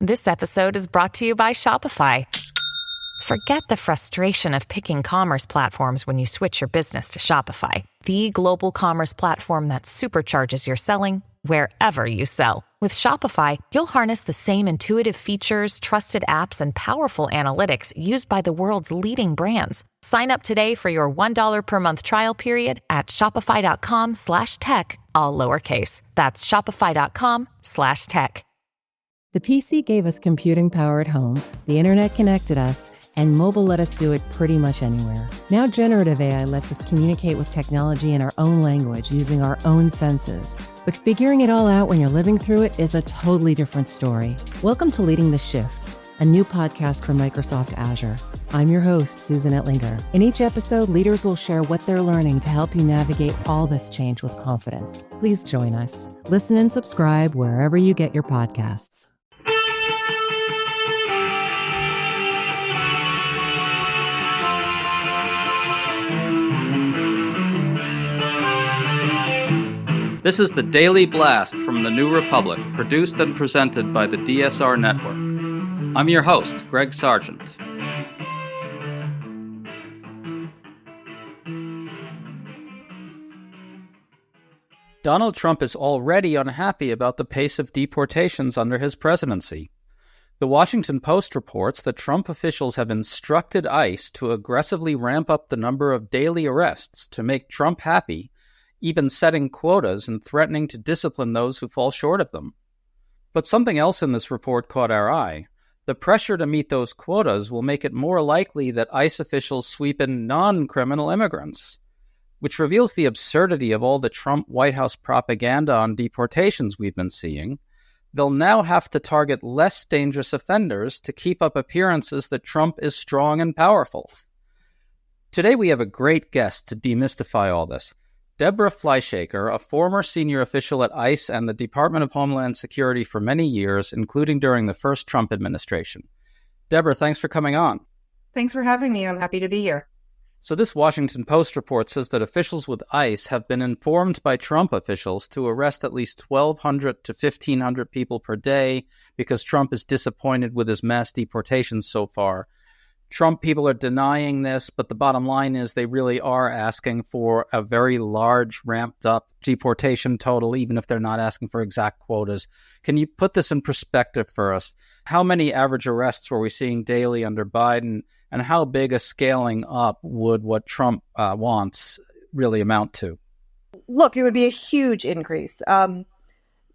This episode is brought to you by Shopify. Forget the frustration of picking commerce platforms when you switch your business to Shopify, the global commerce platform that supercharges your selling wherever you sell. With Shopify, you'll harness the same intuitive features, trusted apps, and powerful analytics used by the world's leading brands. Sign up today for your $1 per month trial period at shopify.com/tech, all lowercase. That's shopify.com/tech. The PC gave us computing power at home, the internet connected us, and mobile let us do it pretty much anywhere. Now generative AI lets us communicate with technology in our own language using our own senses. But figuring it all out when you're living through it is a totally different story. Welcome to Leading the Shift, a new podcast from Microsoft Azure. I'm your host, Susan Ettlinger. In each episode, leaders will share what they're learning to help you navigate all this change with confidence. Please join us. Listen and subscribe wherever you get your podcasts. This is the Daily Blast from the New Republic, produced and presented by the DSR Network. I'm your host, Greg Sargent. Donald Trump is already unhappy about the pace of deportations under his presidency. The Washington Post reports that Trump officials have instructed ICE to aggressively ramp up the number of daily arrests to make Trump happy, even setting quotas and threatening to discipline those who fall short of them. But something else in this report caught our eye. The pressure to meet those quotas will make it more likely that ICE officials sweep in non-criminal immigrants, which reveals the absurdity of all the Trump White House propaganda on deportations we've been seeing. They'll now have to target less dangerous offenders to keep up appearances that Trump is strong and powerful. Today we have a great guest to demystify all this. Deborah Fleischaker, a former senior official at ICE and the Department of Homeland Security for many years, including during the first Trump administration. Deborah, thanks for coming on. Thanks for having me. I'm happy to be here. So this Washington Post report says that officials with ICE have been informed by Trump officials to arrest at least 1,200 to 1,500 people per day because Trump is disappointed with his mass deportations so far. Trump people are denying this, but the bottom line is they really are asking for a very large, ramped-up deportation total, even if they're not asking for exact quotas. Can you put this in perspective for us? How many average arrests were we seeing daily under Biden, and how big a scaling up would what Trump wants really amount to? Look, it would be a huge increase. I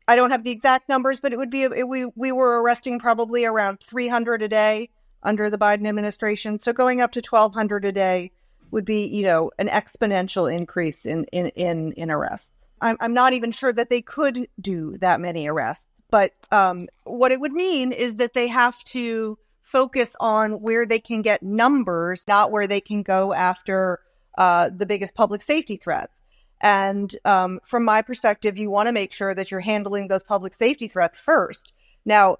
don't have the exact numbers, but it would be we were arresting probably around 300 a day under the Biden administration. So going up to 1,200 a day would be, an exponential increase in arrests. I'm not even sure that they could do that many arrests. But what it would mean is that they have to focus on where they can get numbers, not where they can go after the biggest public safety threats. And from my perspective, you want to make sure that you're handling those public safety threats first. Now,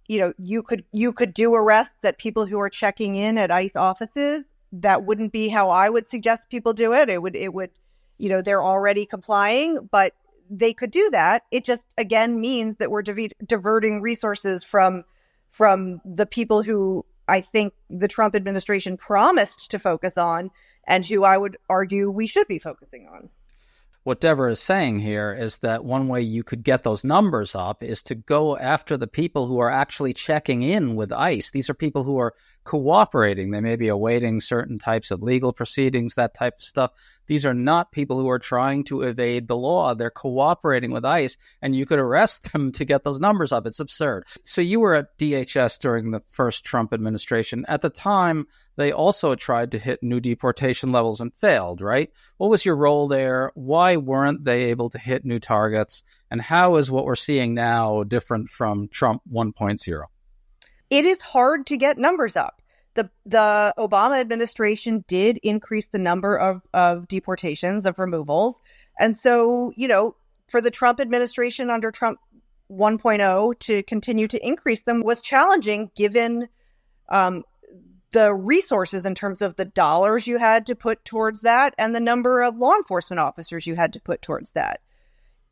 you could do arrests at people who are checking in at ICE offices. That wouldn't be how I would suggest people do it. It would, they're already complying, but they could do that. It just, again, means that we're diverting resources from the people who I think the Trump administration promised to focus on and who I would argue we should be focusing on. What Deborah is saying here is that one way you could get those numbers up is to go after the people who are actually checking in with ICE. These are people who are cooperating. They may be awaiting certain types of legal proceedings, that type of stuff. These are not people who are trying to evade the law. They're cooperating with ICE, and you could arrest them to get those numbers up. It's absurd. So you were at DHS during the first Trump administration. At the time, they also tried to hit new deportation levels and failed, right? What was your role there? Why weren't they able to hit new targets? And how is what we're seeing now different from Trump 1.0? It is hard to get numbers up. The Obama administration did increase the number of deportations, of removals. And so, for the Trump administration under Trump 1.0 to continue to increase them was challenging given the resources in terms of the dollars you had to put towards that and the number of law enforcement officers you had to put towards that.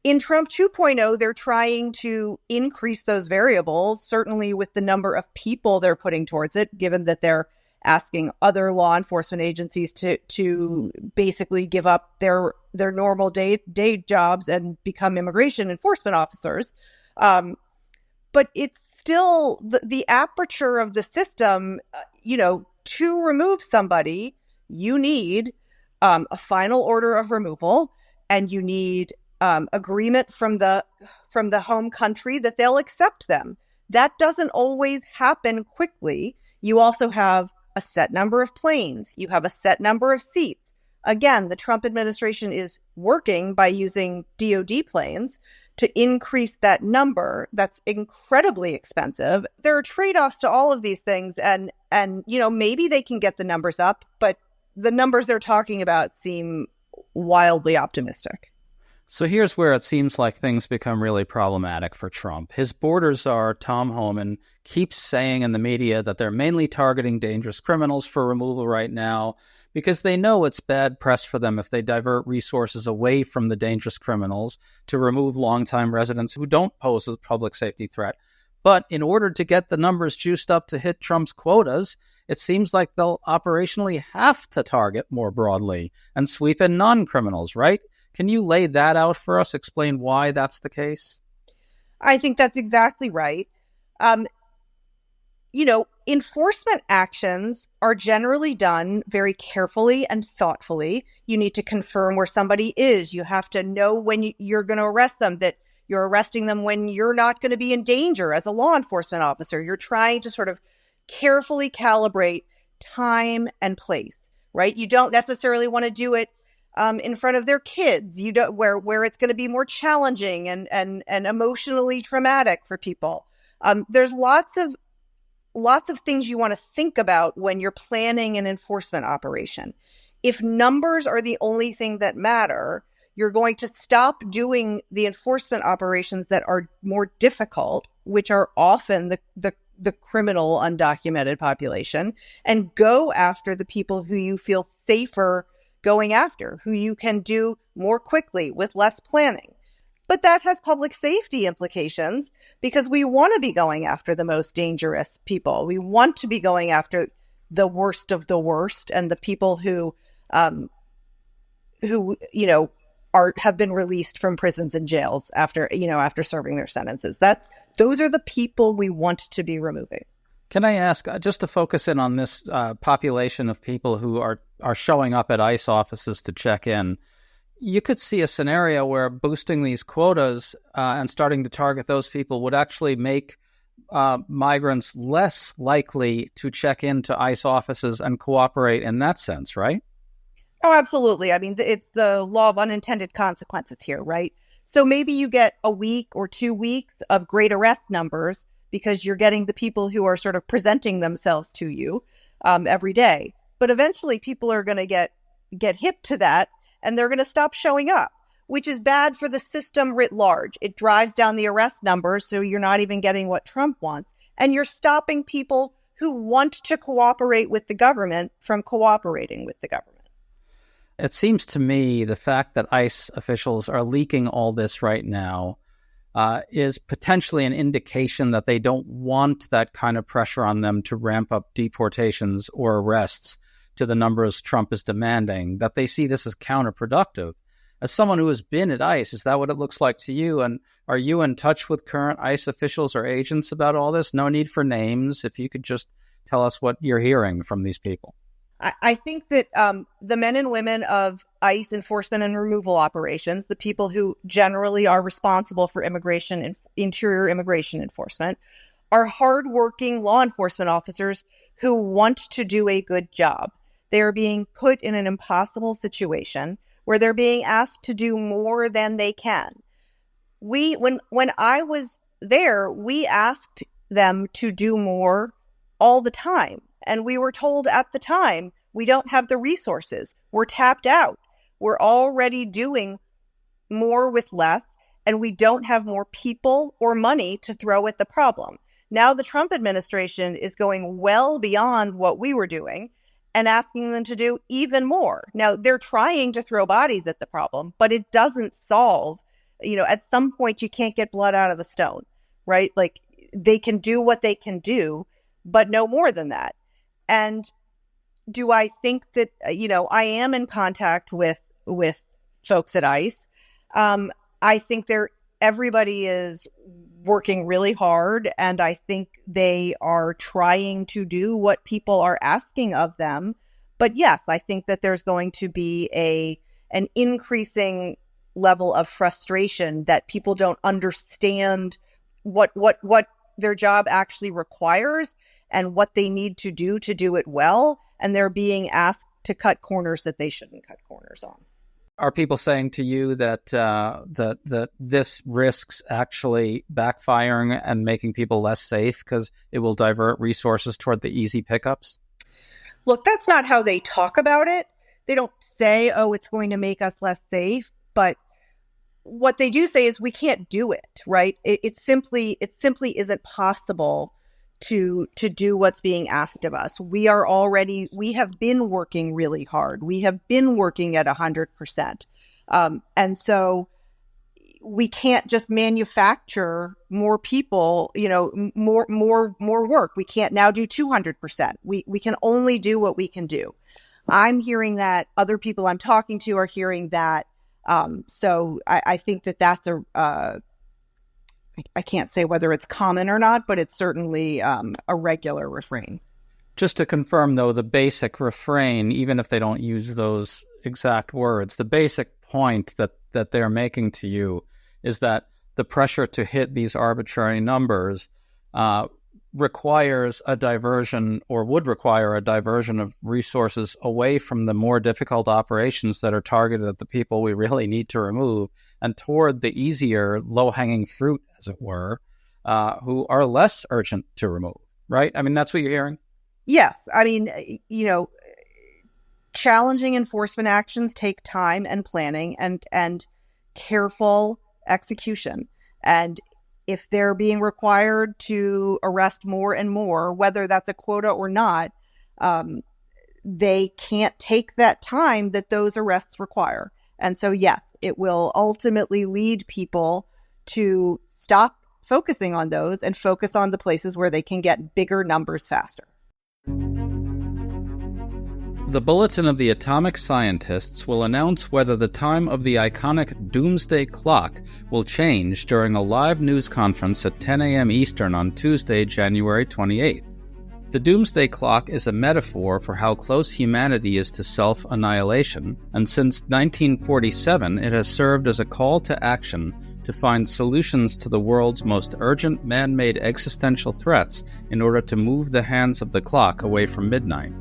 In Trump 2.0, they're trying to increase those variables, certainly with the number of people they're putting towards it, given that they're asking other law enforcement agencies to basically give up their normal day jobs and become immigration enforcement officers. But it's still the aperture of the system, to remove somebody, you need a final order of removal, and you need agreement from the home country that they'll accept them. That doesn't always happen quickly. You also have a set number of planes. You have a set number of seats. Again, the Trump administration is working by using DoD planes to increase that number. That's incredibly expensive. There are trade-offs to all of these things, and maybe they can get the numbers up, but the numbers they're talking about seem wildly optimistic. So here's where it seems like things become really problematic for Trump. His border czar, Tom Homan, keeps saying in the media that they're mainly targeting dangerous criminals for removal right now because they know it's bad press for them if they divert resources away from the dangerous criminals to remove longtime residents who don't pose a public safety threat. But in order to get the numbers juiced up to hit Trump's quotas, it seems like they'll operationally have to target more broadly and sweep in non-criminals, right? Can you lay that out for us? Explain why that's the case? I think that's exactly right. Enforcement actions are generally done very carefully and thoughtfully. You need to confirm where somebody is. You have to know when you're going to arrest them, that you're arresting them when you're not going to be in danger as a law enforcement officer. You're trying to sort of carefully calibrate time and place, right? You don't necessarily want to do it in front of their kids. You don't where it's going to be more challenging and emotionally traumatic for people. There's lots of things you want to think about when you're planning an enforcement operation. If numbers are the only thing that matter, you're going to stop doing the enforcement operations that are more difficult, which are often the criminal undocumented population, and go after the people who you feel safer going after, who you can do more quickly with less planning. But that has public safety implications because we want to be going after the most dangerous people. We want to be going after the worst of the worst and the people who have been released from prisons and jails after serving their sentences. Those are the people we want to be removing. Can I ask, just to focus in on this population of people who are showing up at ICE offices to check in, you could see a scenario where boosting these quotas and starting to target those people would actually make migrants less likely to check into ICE offices and cooperate in that sense, right? Oh, absolutely. I mean, it's the law of unintended consequences here, right? So maybe you get a week or 2 weeks of great arrest numbers because you're getting the people who are sort of presenting themselves to you every day. But eventually people are going to get hip to that, and they're going to stop showing up, which is bad for the system writ large. It drives down the arrest numbers, so you're not even getting what Trump wants. And you're stopping people who want to cooperate with the government from cooperating with the government. It seems to me the fact that ICE officials are leaking all this right now is potentially an indication that they don't want that kind of pressure on them to ramp up deportations or arrests to the numbers Trump is demanding, that they see this as counterproductive. As someone who has been at ICE, is that what it looks like to you? And are you in touch with current ICE officials or agents about all this? No need for names. If you could just tell us what you're hearing from these people. I think that the men and women of ICE enforcement and removal operations, the people who generally are responsible for immigration and interior immigration enforcement, are hardworking law enforcement officers who want to do a good job. They are being put in an impossible situation where they're being asked to do more than they can. When I was there, we asked them to do more all the time. And we were told at the time, we don't have the resources. We're tapped out. We're already doing more with less, and we don't have more people or money to throw at the problem. Now the Trump administration is going well beyond what we were doing and asking them to do even more. Now, they're trying to throw bodies at the problem, but it doesn't solve at some point you can't get blood out of a stone, right? Like they can do what they can do, but no more than that. And do I think that, I am in contact with folks at ICE. I think everybody is working really hard, and I think they are trying to do what people are asking of them. But yes, I think that there's going to be an increasing level of frustration that people don't understand what their job actually requires and what they need to do it well. And they're being asked to cut corners that they shouldn't cut corners on. Are people saying to you that that this risks actually backfiring and making people less safe because it will divert resources toward the easy pickups? Look, that's not how they talk about it. They don't say, oh, it's going to make us less safe. But what they do say is we can't do it, right? It simply isn't possible to do what's being asked of us. We have been working really hard. We have been working at 100%. And so we can't just manufacture more people, more work. We can't now do 200%. We can only do what we can do. I'm hearing that. Other people I'm talking to are hearing that. So I think that's I can't say whether it's common or not, but it's certainly a regular refrain. Just to confirm, though, the basic refrain, even if they don't use those exact words, the basic point that they're making to you is that the pressure to hit these arbitrary numbers requires a diversion, or would require a diversion of resources away from the more difficult operations that are targeted at the people we really need to remove and toward the easier, low-hanging fruit, as it were, who are less urgent to remove, right? I mean, that's what you're hearing? Yes. I mean, challenging enforcement actions take time and planning and careful execution. And if they're being required to arrest more and more, whether that's a quota or not, they can't take that time that those arrests require. And so, yes, it will ultimately lead people to stop focusing on those and focus on the places where they can get bigger numbers faster. The Bulletin of the Atomic Scientists will announce whether the time of the iconic Doomsday Clock will change during a live news conference at 10 a.m. Eastern on Tuesday, January 28th. The Doomsday Clock is a metaphor for how close humanity is to self-annihilation, and since 1947 it has served as a call to action to find solutions to the world's most urgent man-made existential threats in order to move the hands of the clock away from midnight.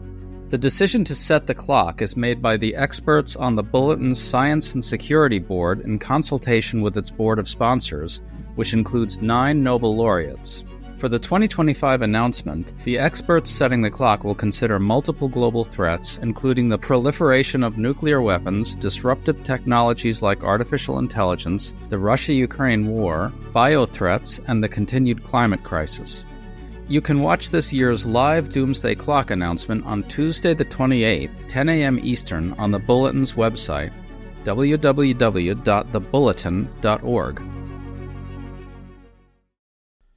The decision to set the clock is made by the experts on the Bulletin's Science and Security Board in consultation with its board of sponsors, which includes 9 Nobel laureates. For the 2025 announcement, the experts setting the clock will consider multiple global threats, including the proliferation of nuclear weapons, disruptive technologies like artificial intelligence, the Russia-Ukraine war, bio-threats, and the continued climate crisis. You can watch this year's live Doomsday Clock announcement on Tuesday the 28th, 10 a.m. Eastern on the Bulletin's website, www.thebulletin.org.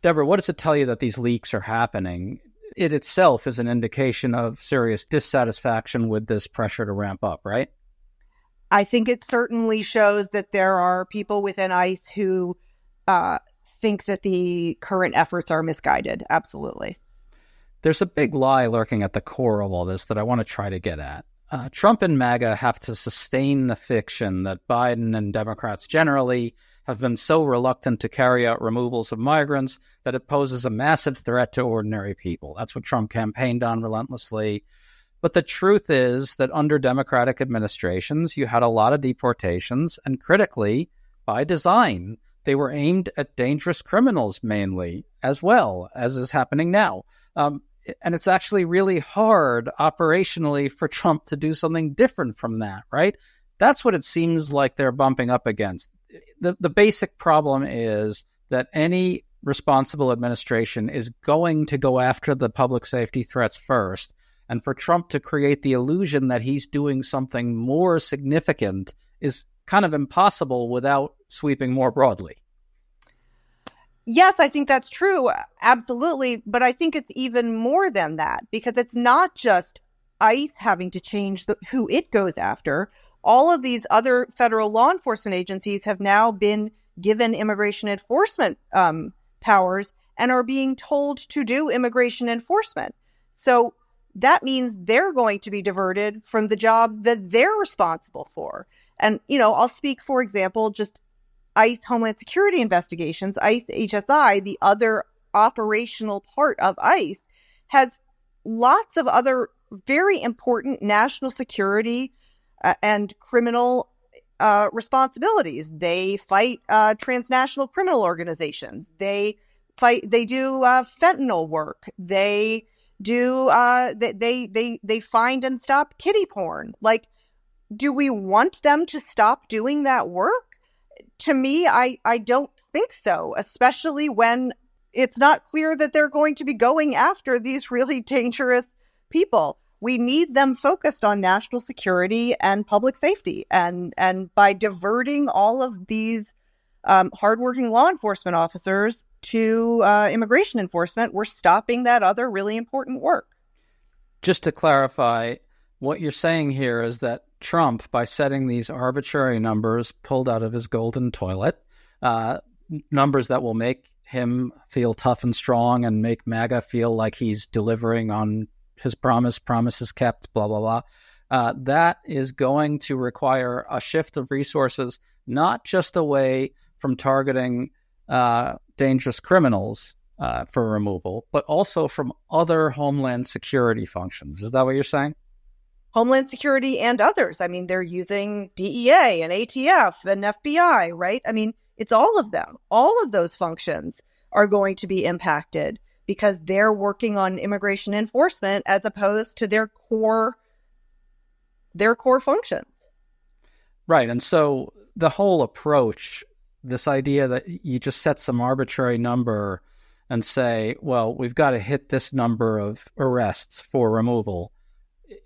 Deborah, what does it tell you that these leaks are happening? It itself is an indication of serious dissatisfaction with this pressure to ramp up, right? I think it certainly shows that there are people within ICE who think that the current efforts are misguided. Absolutely. There's a big lie lurking at the core of all this that I want to try to get at. Trump and MAGA have to sustain the fiction that Biden and Democrats generally have been so reluctant to carry out removals of migrants that it poses a massive threat to ordinary people. That's what Trump campaigned on relentlessly. But the truth is that under Democratic administrations, you had a lot of deportations, and critically, by design, they were aimed at dangerous criminals mainly, as well as is happening now. And it's actually really hard operationally for Trump to do something different from that, right? That's what it seems like they're bumping up against. The basic problem is that any responsible administration is going to go after the public safety threats first. And for Trump to create the illusion that he's doing something more significant is kind of impossible without sweeping more broadly. Yes, I think that's true. Absolutely. But I think it's even more than that, because it's not just ICE having to change who it goes after. All of these other federal law enforcement agencies have now been given immigration enforcement powers and are being told to do immigration enforcement. So that means they're going to be diverted from the job that they're responsible for. And, I'll speak, for example, just ICE Homeland Security investigations. ICE HSI, the other operational part of ICE, has lots of other very important national security and criminal responsibilities. They fight transnational criminal organizations. They do fentanyl work. They do they find and stop kiddie porn. Like, do we want them to stop doing that work? To me, I don't think so, especially when it's not clear that they're going to be going after these really dangerous people. We need them focused on national security and public safety. And by diverting all of these hardworking law enforcement officers to immigration enforcement, we're stopping that other really important work. Just to clarify, what you're saying here is that Trump, by setting these arbitrary numbers pulled out of his golden toilet, numbers that will make him feel tough and strong and make MAGA feel like he's delivering on his promises kept, blah, blah, blah, that is going to require a shift of resources, not just away from targeting dangerous criminals for removal, but also from other Homeland Security functions. Is that what you're saying? Homeland Security and others. I mean, they're using DEA and ATF and FBI, right? I mean, it's all of them. All of those functions are going to be impacted because they're working on immigration enforcement as opposed to their core functions. Right. And so the whole approach, this idea that you just set some arbitrary number and say, well, we've got to hit this number of arrests for removal,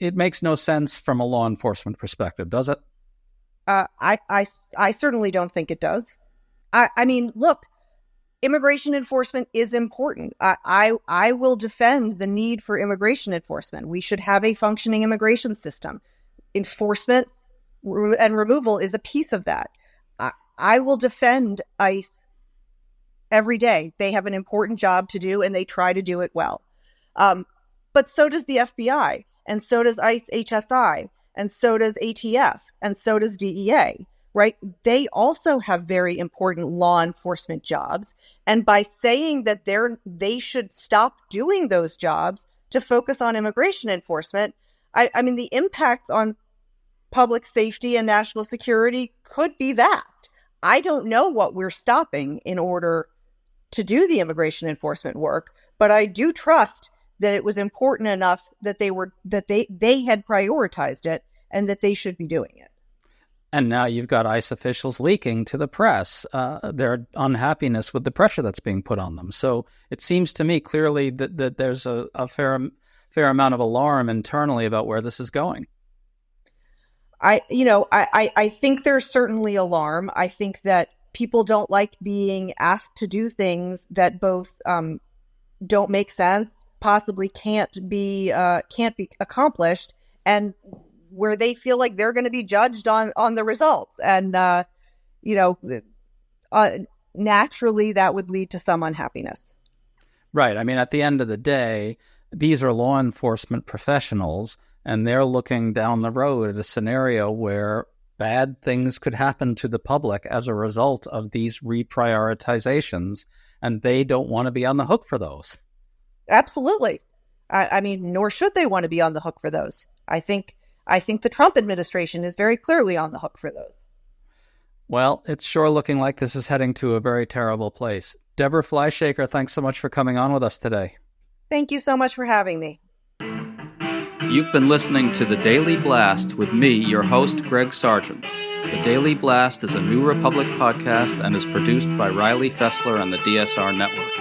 it makes no sense from a law enforcement perspective, does it? I certainly don't think it does. I mean, look, immigration enforcement is important. I will defend the need for immigration enforcement. We should have a functioning immigration system. Enforcement and removal is a piece of that. I will defend ICE every day. They have an important job to do, and they try to do it well. But so does the FBI. And so does ICE HSI, and so does ATF, and so does DEA, right? They also have very important law enforcement jobs. And by saying that they should stop doing those jobs to focus on immigration enforcement, I mean, the impact on public safety and national security could be vast. I don't know what we're stopping in order to do the immigration enforcement work, but I do trust that it was important enough that they had prioritized it and that they should be doing it. And now you've got ICE officials leaking to the press their unhappiness with the pressure that's being put on them. So it seems to me clearly that there's a fair amount of alarm internally about where this is going. I think there's certainly alarm. I think that people don't like being asked to do things that both don't make sense, possibly can't be accomplished, and where they feel like they're going to be judged on the results. And naturally that would lead to some unhappiness. Right. I mean, at the end of the day, these are law enforcement professionals, and they're looking down the road at a scenario where bad things could happen to the public as a result of these reprioritizations, and they don't want to be on the hook for those. Absolutely. I mean, nor should they want to be on the hook for those. I think the Trump administration is very clearly on the hook for those. Well, it's sure looking like this is heading to a very terrible place. Deborah Fleischaker, thanks so much for coming on with us today. Thank you so much for having me. You've been listening to The Daily Blast with me, your host, Greg Sargent. The Daily Blast is a New Republic podcast and is produced by Riley Fessler and the DSR Network.